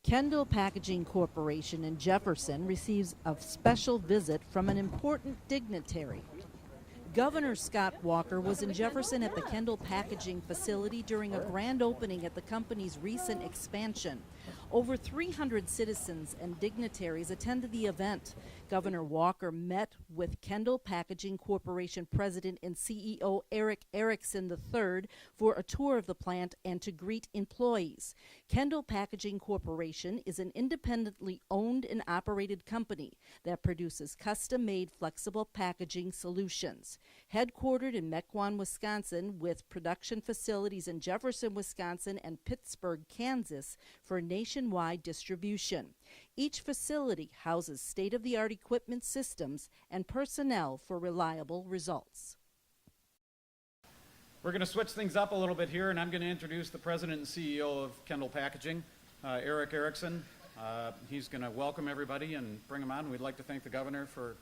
Kendall Packaging Corporation in Jefferson receives a special visit from an important dignitary. Governor Scott Walker was in Jefferson at the Kendall Packaging facility during a grand opening at the company's recent expansion. Over 300 citizens and dignitaries attended the event. Governor Walker met with Kendall Packaging Corporation President and CEO Eric Erickson III for a tour of the plant and to greet employees. Kendall Packaging Corporation is an independently owned and operated company that produces custom-made flexible packaging solutions. Headquartered in Mequon, Wisconsin, with production facilities in Jefferson, Wisconsin, and Pittsburgh, Kansas, for nationwide distribution. Each facility houses state-of-the-art equipment systems and personnel for reliable results. We're going to switch things up a little bit here, and I'm going to introduce the president and CEO of Kendall Packaging, Eric Erickson. He's going to welcome everybody and bring them on. We'd like to thank the governor for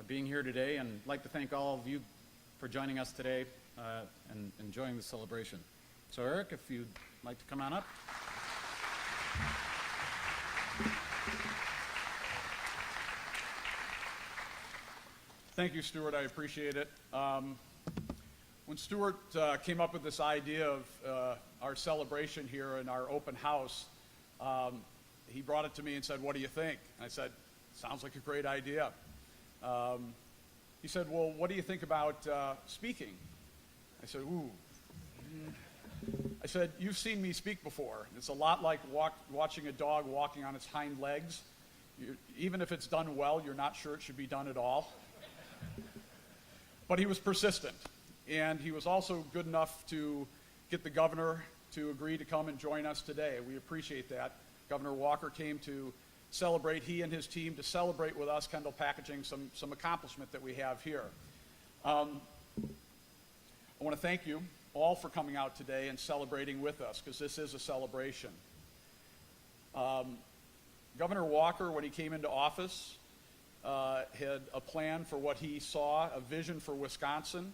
being here today, and like to thank all of you for joining us today and enjoying the celebration. So Eric, if you'd like to come on up. Thank you, Stuart. I appreciate it. When Stuart came up with this idea of our celebration here in our open house, he brought it to me and said, "What do you think?" And I said, "Sounds like a great idea." He said, "Well, what do you think about speaking?" I said, "Ooh." I said, "You've seen me speak before. It's a lot like watching a dog walking on its hind legs. Even if it's done well, you're not sure it should be done at all." But he was persistent, and he was also good enough to get the governor to agree to come and join us today. We appreciate that. Governor Walker came to celebrate, he and his team, to celebrate with us, Kendall Packaging, some accomplishment that we have here. I want to thank you all for coming out today and celebrating with us, because this is a celebration. Governor Walker, when he came into office, had a plan for what he saw, a vision for Wisconsin,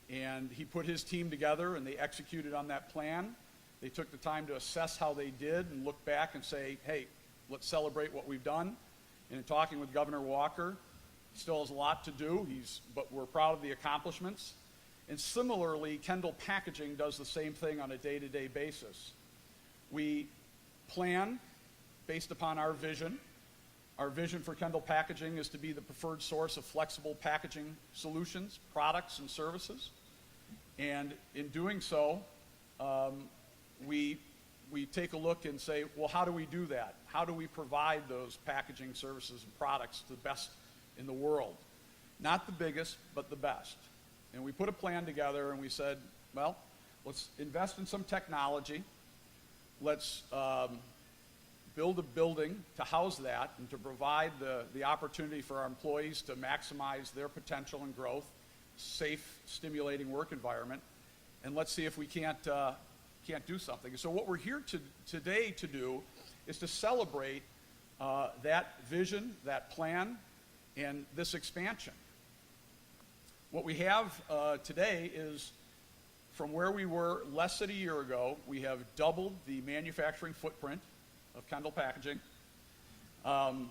and he put his team together and they executed on that plan. They took the time to assess how they did and look back and say, hey, let's celebrate what we've done. And in talking with Governor Walker, he still has a lot to do, but we're proud of the accomplishments. And similarly, Kendall Packaging does the same thing on a day-to-day basis. We plan based upon our vision. Our vision for Kendall Packaging is to be the preferred source of flexible packaging solutions, products, and services. And in doing so, we take a look and say, well, how do we do that? How do we provide those packaging services and products to the best in the world? Not the biggest, but the best. And we put a plan together and we said, well, let's invest in some technology. Let's build a building to house that and to provide the opportunity for our employees to maximize their potential and growth, safe, stimulating work environment, and let's see if we can't do something. So what we're here today to do is to celebrate that vision, that plan, and this expansion. What we have today is, from where we were less than a year ago, we have doubled the manufacturing footprint of Kendall Packaging.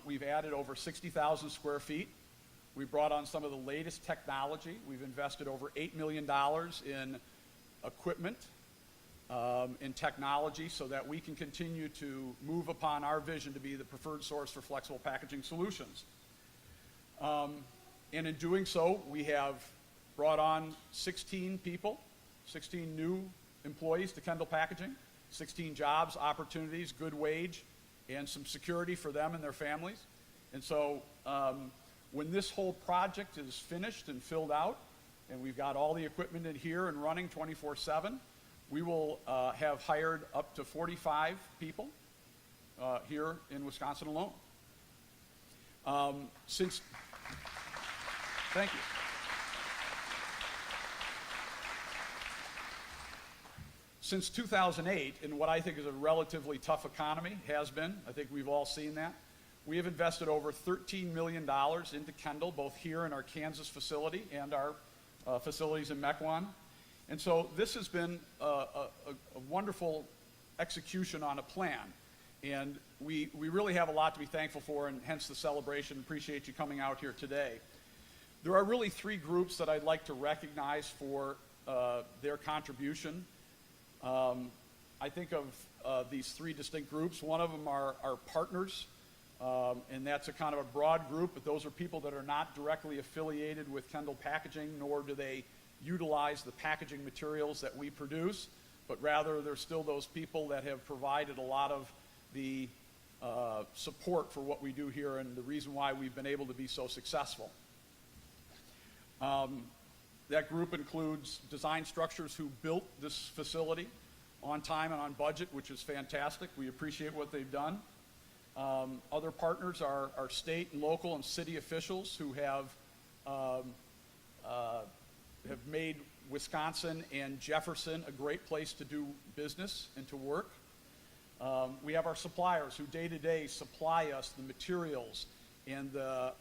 We've added over 60,000 square feet. We brought on some of the latest technology. We've invested over $8 million in equipment, in technology, so that we can continue to move upon our vision to be the preferred source for flexible packaging solutions. And in doing so, we have brought on 16 people, 16 new employees to Kendall Packaging, 16 jobs, opportunities, good wage, and some security for them and their families. And so when this whole project is finished and filled out, and we've got all the equipment in here and running 24/7, we will have hired up to 45 people here in Wisconsin alone. Thank you. Since 2008, in what I think is a relatively tough economy, has been, I think we've all seen that, we have invested over $13 million into Kendall, both here in our Kansas facility and our facilities in Mequon. And so this has been a wonderful execution on a plan. And we really have a lot to be thankful for, and hence the celebration. Appreciate you coming out here today. There are really three groups that I'd like to recognize for their contribution. I think of these three distinct groups. One of them are our partners, and that's a kind of a broad group, but those are people that are not directly affiliated with Kendall Packaging, nor do they utilize the packaging materials that we produce, but rather they're still those people that have provided a lot of the support for what we do here and the reason why we've been able to be so successful. That group includes Design Structures, who built this facility on time and on budget, which is fantastic. We appreciate what they've done. Other partners are state and local and city officials who have made Wisconsin and Jefferson a great place to do business and to work. We have our suppliers who day to day supply us the materials and the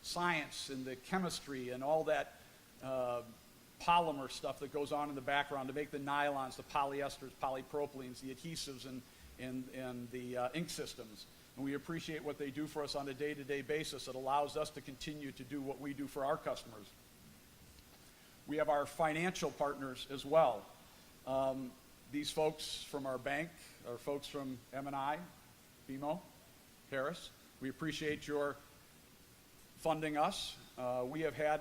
science and the chemistry and all that polymer stuff that goes on in the background to make the nylons, the polyesters, polypropylenes, the adhesives, and the ink systems. And we appreciate what they do for us on a day-to-day basis. It allows us to continue to do what we do for our customers. We have our financial partners as well. These folks from our bank are folks from M&I, BMO, Harris. We appreciate your funding us. We have had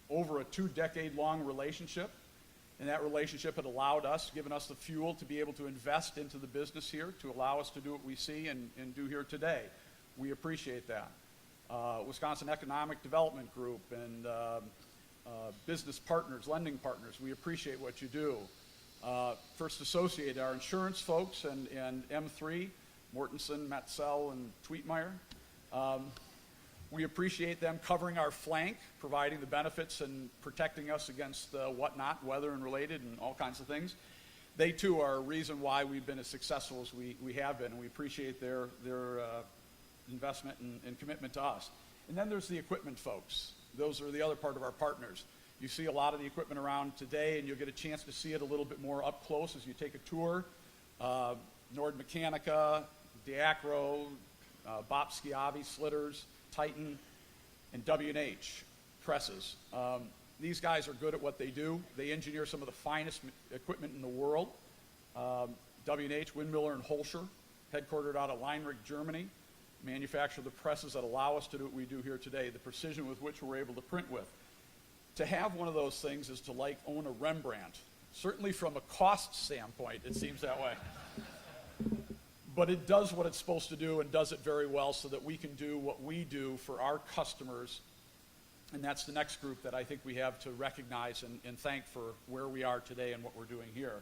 over a 2-decade-long relationship, and that relationship had allowed us, given us the fuel to be able to invest into the business here, to allow us to do what we see and do here today. We appreciate that. Wisconsin Economic Development Group and business partners, lending partners, we appreciate what you do. First Associated, our insurance folks, and M3, Mortensen, Metzel, and Tweetmeyer. We appreciate them covering our flank, providing the benefits and protecting us against whatnot, weather and related and all kinds of things. They too are a reason why we've been as successful as we have been, and we appreciate their investment and commitment to us. And then there's the equipment folks. Those are the other part of our partners. You see a lot of the equipment around today, and you'll get a chance to see it a little bit more up close as you take a tour. Nord Mechanica, Diacro, Bop Schiavi, Slitters, Titan, and W&H presses. These guys are good at what they do. They engineer some of the finest equipment in the world. W&H, Windmiller and Holscher, headquartered out of Leinrich, Germany, manufacture the presses that allow us to do what we do here today, the precision with which we're able to print with. To have one of those things is to like own a Rembrandt. Certainly from a cost standpoint, it seems that way. But it does what it's supposed to do and does it very well so that we can do what we do for our customers. And that's the next group that I think we have to recognize and thank for where we are today and what we're doing here.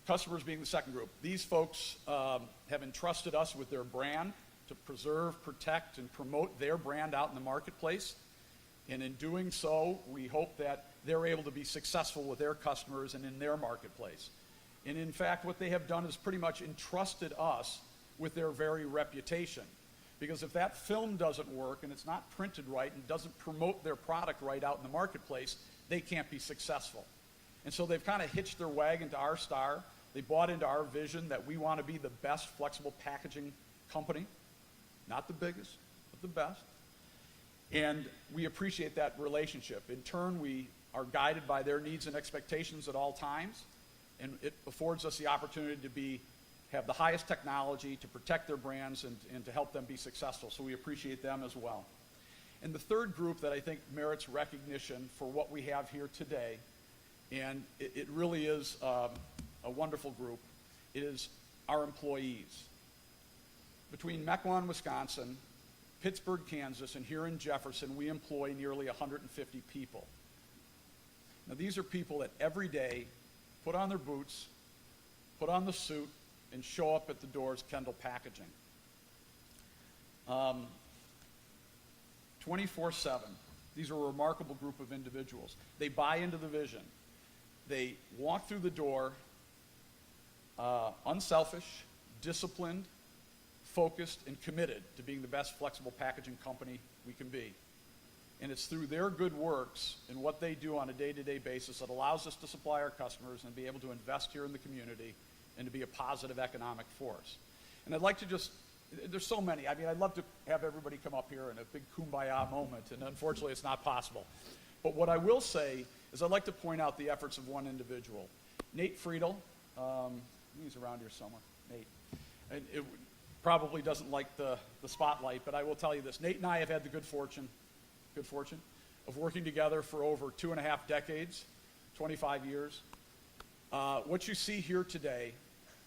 Customers being the second group. These folks have entrusted us with their brand to preserve, protect, and promote their brand out in the marketplace. And in doing so, we hope that they're able to be successful with their customers and in their marketplace. And in fact, what they have done is pretty much entrusted us with their very reputation. Because if that film doesn't work and it's not printed right and doesn't promote their product right out in the marketplace, they can't be successful. And so they've kind of hitched their wagon to our star. They bought into our vision that we want to be the best flexible packaging company. Not the biggest, but the best. And we appreciate that relationship. In turn, we are guided by their needs and expectations at all times. And it affords us the opportunity to have the highest technology, to protect their brands, and to help them be successful. So we appreciate them as well. And the third group that I think merits recognition for what we have here today, and it really is a wonderful group, is our employees. Between Mequon, Wisconsin, Pittsburgh, Kansas, and here in Jefferson, we employ nearly 150 people. Now, these are people that every day put on their boots, put on the suit, and show up at the doors Kendall Packaging. 24/7. These are a remarkable group of individuals. They buy into the vision. They walk through the door unselfish, disciplined, focused, and committed to being the best flexible packaging company we can be. And it's through their good works and what they do on a day-to-day basis that allows us to supply our customers and be able to invest here in the community and to be a positive economic force. And I'd like to just, there's so many. I mean, I'd love to have everybody come up here in a big kumbaya moment, and unfortunately it's not possible. But what I will say is I'd like to point out the efforts of one individual. Nate Friedel, he's around here somewhere, Nate. And it probably doesn't like the spotlight, but I will tell you this. Nate and I have had the good fortune of working together for over 2.5 decades, 25 years. What you see here today,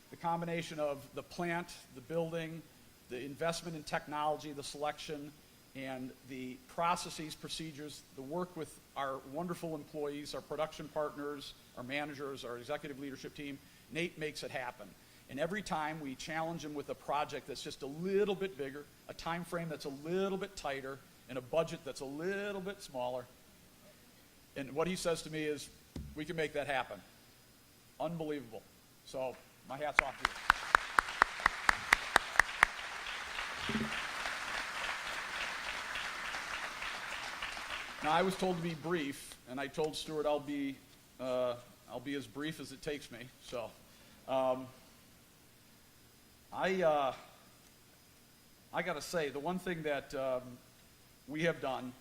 the combination of the plant, the building, the investment in technology, the selection, and the processes, procedures, the work with our wonderful employees, our production partners, our managers, our executive leadership team, Nate makes it happen. And every time we challenge him with a project that's just a little bit bigger, a time frame that's a little bit tighter, and a budget that's a little bit smaller. And what he says to me is, we can make that happen. Unbelievable. So my hat's off to you. Now, I was told to be brief, and I told Stuart I'll be as brief as it takes me. So I got to say, the one thing that we have done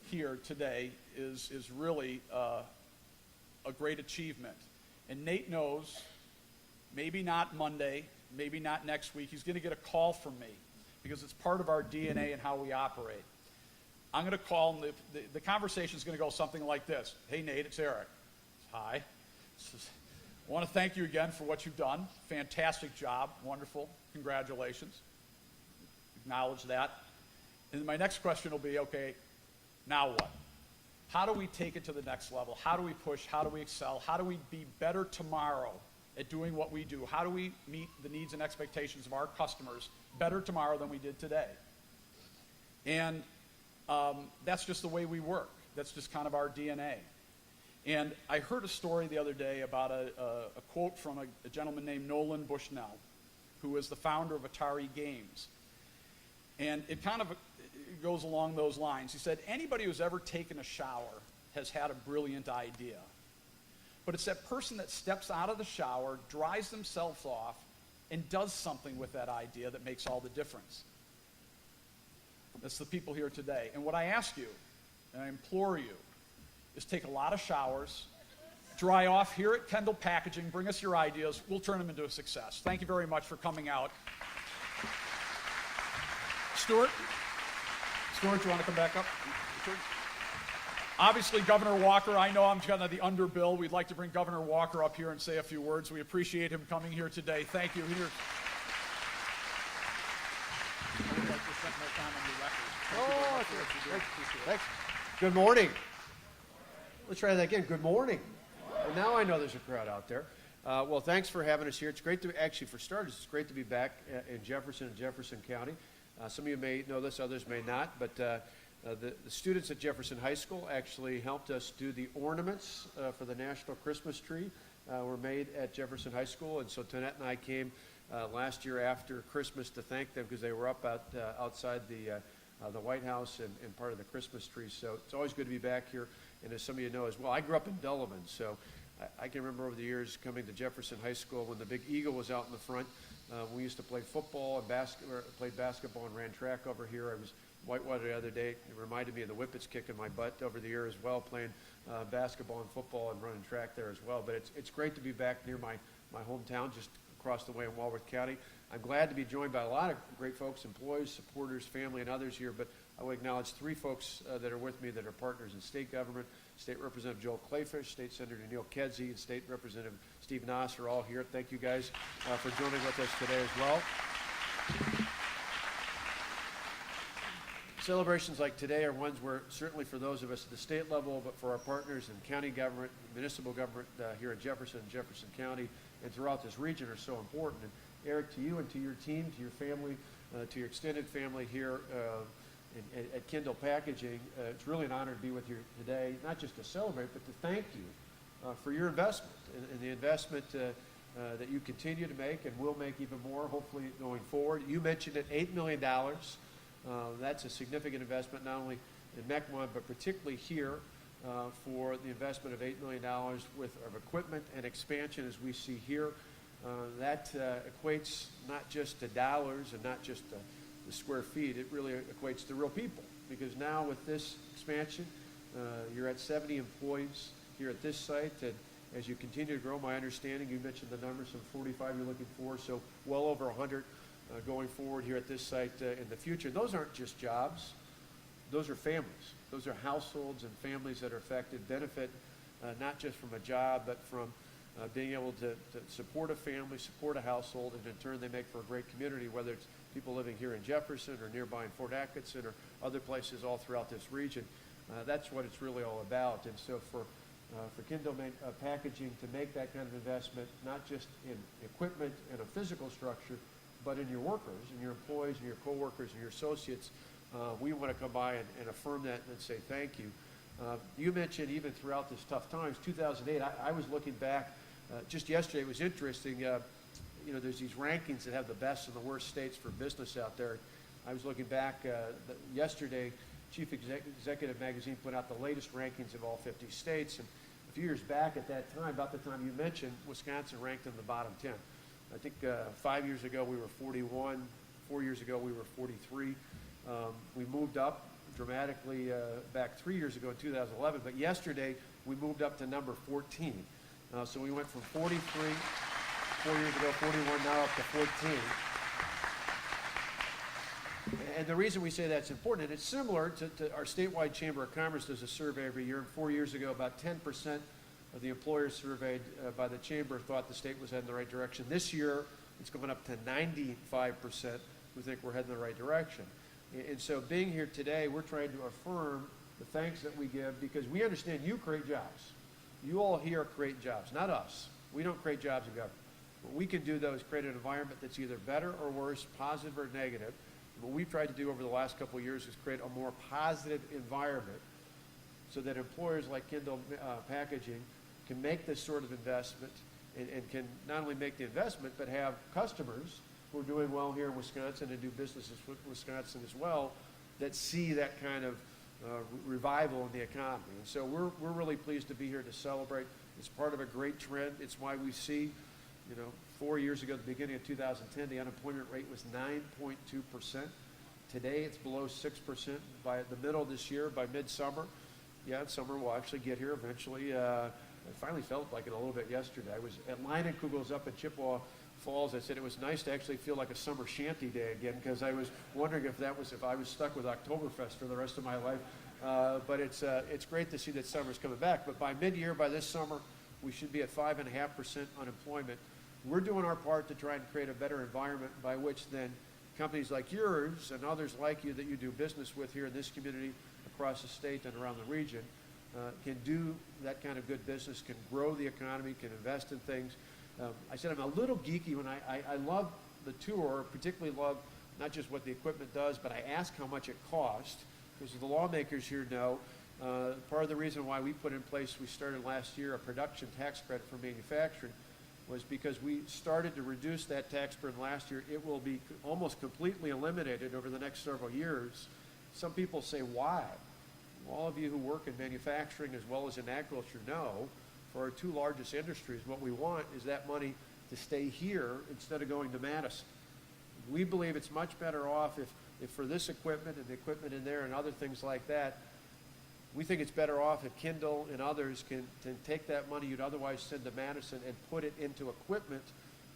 here today is really a great achievement. And Nate knows, maybe not Monday, maybe not next week, he's going to get a call from me because it's part of our DNA and how we operate. I'm going to call him. The conversation is going to go something like this. Hey, Nate, it's Eric. Hi. I want to thank you again for what you've done. Fantastic job. Wonderful. Congratulations. Acknowledge that. And my next question will be, okay, now what? How do we take it to the next level? How do we push? How do we excel? How do we be better tomorrow at doing what we do? How do we meet the needs and expectations of our customers better tomorrow than we did today? And that's just the way we work. That's just kind of our DNA. And I heard a story the other day about a quote from a gentleman named Nolan Bushnell, who is the founder of Atari Games. And it kind of goes along those lines. He said, anybody who's ever taken a shower has had a brilliant idea. But it's that person that steps out of the shower, dries themselves off, and does something with that idea that makes all the difference. That's the people here today. And what I ask you, and I implore you, is take a lot of showers, dry off here at Kendall Packaging, bring us your ideas, we'll turn them into a success. Thank you very much for coming out. Stuart, you want to come back up? Stuart? Obviously, Governor Walker, I know I'm kind of the underbill. We'd like to bring Governor Walker up here and say a few words. We appreciate him coming here today. Thank you. Here. I would like to set more time on your record. Thanks. Good morning. Let's try that again. Good morning. Well, now I know there's a crowd out there. Well, thanks for having us here. It's great to, actually, for starters, it's great to be back in Jefferson and Jefferson County. Some of you may know this, others may not, but the students at Jefferson High School actually helped us do the ornaments for the National Christmas Tree. Were made at Jefferson High School, and so Tonette and I came last year after Christmas to thank them because they were up outside the White House and part of the Christmas tree. So it's always good to be back here. And as some of you know as well, I grew up in Delavan, so I can remember over the years coming to Jefferson High School when the big eagle was out in the front. We used to play football and played basketball and ran track over here. I was whitewater the other day. It reminded me of the whippets kicking my butt over the year as well, playing basketball and football and running track there as well. But it's great to be back near my hometown, just across the way in Walworth County. I'm glad to be joined by a lot of great folks, employees, supporters, family, and others here, but I will acknowledge three folks that are with me that are partners in state government. State Representative Joel Clayfish, State Senator Neil Kedzie, and State Representative Steve Noss are all here. Thank you guys for joining with us today as well. Celebrations like today are ones where certainly for those of us at the state level, but for our partners in county government, municipal government here in Jefferson County, and throughout this region are so important. And Eric, to you and to your team, to your family, to your extended family here at Kendall Packaging, it's really an honor to be with you today, not just to celebrate, but to thank you for your investment and the investment that you continue to make and will make even more, hopefully, going forward. You mentioned it, $8 million. That's a significant investment, not only in Mequon, but particularly here for the investment of $8 million worth of equipment and expansion as we see here. That equates not just to dollars and not just the square feet, it really equates to real people. Because now with this expansion, you're at 70 employees here at this site, and as you continue to grow, my understanding, you mentioned the numbers, some 45 you're looking for, so well over 100 going forward here at this site in the future. Those aren't just jobs, those are families. Those are households and families that are affected, benefit not just from a job, but from being able to support a family, support a household, and in turn they make for a great community, whether it's people living here in Jefferson or nearby in Fort Atkinson or other places all throughout this region. That's what it's really all about. And so for Kendall Packaging to make that kind of investment, not just in equipment and a physical structure, but in your workers and your employees and your coworkers and your associates, we want to come by and affirm that and say thank you. You mentioned even throughout this tough times, 2008, I was looking back just yesterday. It was interesting. There's these rankings that have the best and the worst states for business out there. I was looking back yesterday. Chief Executive Magazine put out the latest rankings of all 50 states. And a few years back at that time, about the time you mentioned, Wisconsin ranked in the bottom 10. I think 5 years ago we were 41. 4 years ago we were 43. We moved up dramatically back 3 years ago in 2011. But yesterday we moved up to number 14. So we went from 43, 4 years ago, 41, now up to 14. And the reason we say that's important, and it's similar to our statewide Chamber of Commerce does a survey every year. And 4 years ago, about 10% of the employers surveyed by the Chamber thought the state was heading in the right direction. This year, it's going up to 95% who think we're heading in the right direction. And so being here today, we're trying to affirm the thanks that we give because we understand you create jobs. You all here create jobs, not us. We don't create jobs in government. What we can do, though, is create an environment that's either better or worse, positive or negative. What we've tried to do over the last couple of years is create a more positive environment so that employers like Kendall Packaging can make this sort of investment and can not only make the investment, but have customers who are doing well here in Wisconsin and do businesses with Wisconsin as well that see that kind of revival in the economy. And so we're really pleased to be here to celebrate. It's part of a great trend. It's why we see, 4 years ago, at the beginning of 2010, the unemployment rate was 9.2%. Today, it's below 6%. By the middle of this year, by midsummer, summer will actually get here eventually. I finally felt like it a little bit yesterday. I was at Leinenkugel's up in Chippewa Falls. I said it was nice to actually feel like a summer shanty day again because I was wondering if I was stuck with Oktoberfest for the rest of my life. But it's great to see that summer's coming back. But by mid-year, by this summer, we should be at 5.5% unemployment. We're doing our part to try and create a better environment by which then companies like yours and others like you that you do business with here in this community, across the state and around the region, can do that kind of good business, can grow the economy, can invest in things. I said I'm a little geeky when I love the tour, particularly love not just what the equipment does, but I ask how much it costs, because the lawmakers here know part of the reason why we put in place, we started last year, a production tax credit for manufacturing, was because we started to reduce that tax burden last year. It will be almost completely eliminated over the next several years. Some people say, why? Well, all of you who work in manufacturing as well as in agriculture know, for our two largest industries, what we want is that money to stay here instead of going to Madison. We believe it's much better off if for this equipment and the equipment in there and other things like that, we think it's better off if Kendall and others can take that money you'd otherwise send to Madison and put it into equipment,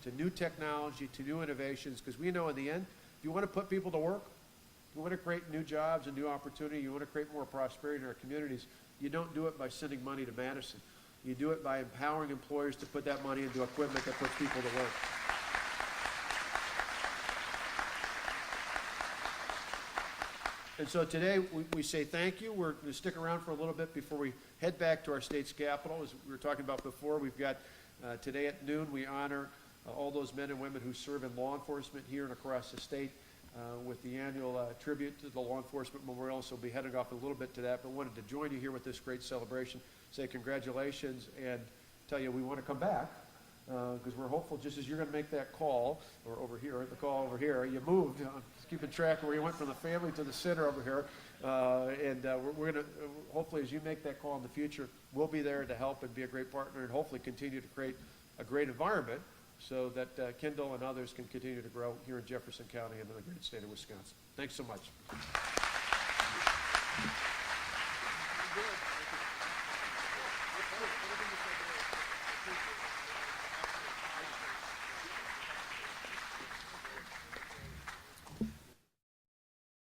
to new technology, to new innovations, because we know in the end, if you want to put people to work, you want to create new jobs and new opportunity, you want to create more prosperity in our communities, you don't do it by sending money to Madison. You do it by empowering employers to put that money into equipment that puts people to work. And so today we say thank you. We're going to stick around for a little bit before we head back to our state's capital. As we were talking about before, we've got today at noon, we honor all those men and women who serve in law enforcement here and across the state with the annual tribute to the Law Enforcement Memorial. So we'll be heading off a little bit to that, but wanted to join you here with this great celebration, say congratulations, and tell you we want to come back because we're hopeful, just as you're going to make that call, or over here, the call over here, you moved, keeping track of where you went from the family to the center over here, and we're going to, hopefully as you make that call in the future, we'll be there to help and be a great partner and hopefully continue to create a great environment so that Kendall and others can continue to grow here in Jefferson County and in the great state of Wisconsin. Thanks so much. Good.